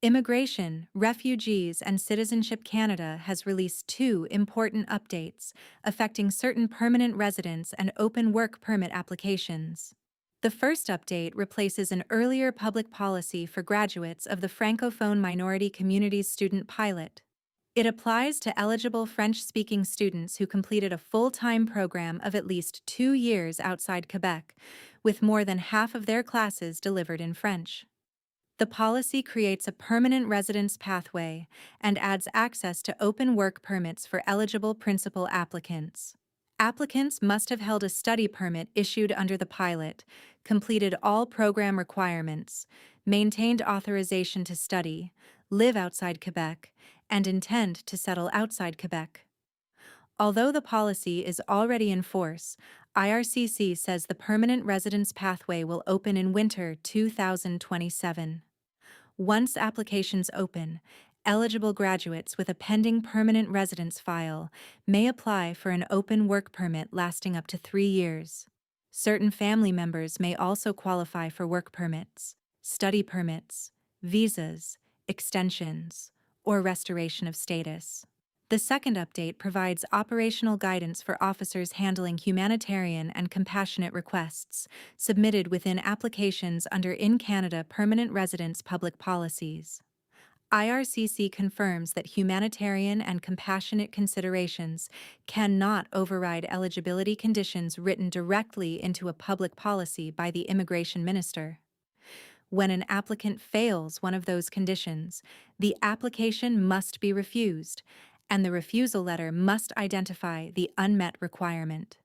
Immigration, Refugees, and Citizenship Canada has released two important updates affecting certain permanent residence and open work permit applications. The first update replaces an earlier public policy for graduates of the Francophone minority communities student pilot. It applies to eligible French-speaking students who completed a full-time program of at least 2 years outside Quebec, with more than half of their classes delivered in French. The policy creates a permanent residence pathway and adds access to open work permits for eligible principal applicants. Applicants must have held a study permit issued under the pilot, completed all program requirements, maintained authorization to study, live outside Quebec, and intend to settle outside Quebec. Although the policy is already in force, IRCC says the permanent residence pathway will open in winter 2027. Once applications open, eligible graduates with a pending permanent residence file may apply for an open work permit lasting up to 3 years. Certain family members may also qualify for work permits, study permits, visas, extensions, or restoration of status. The second update provides operational guidance for officers handling humanitarian and compassionate requests submitted within applications under In Canada Permanent Residence Public Policies. IRCC confirms that humanitarian and compassionate considerations cannot override eligibility conditions written directly into a public policy by the immigration minister. When an applicant fails one of those conditions, the application must be refused, and the refusal letter must identify the unmet requirement.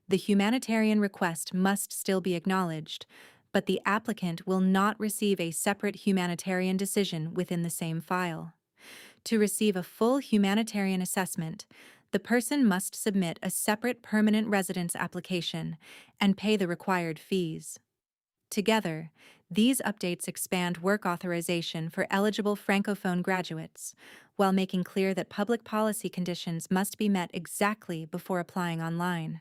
The humanitarian request must still be acknowledged, but the applicant will not receive a separate humanitarian decision within the same file. To receive a full humanitarian assessment, the person must submit a separate permanent residence application and pay the required fees. Together, these updates expand work authorization for eligible Francophone graduates, while making clear that public policy conditions must be met exactly before applying online.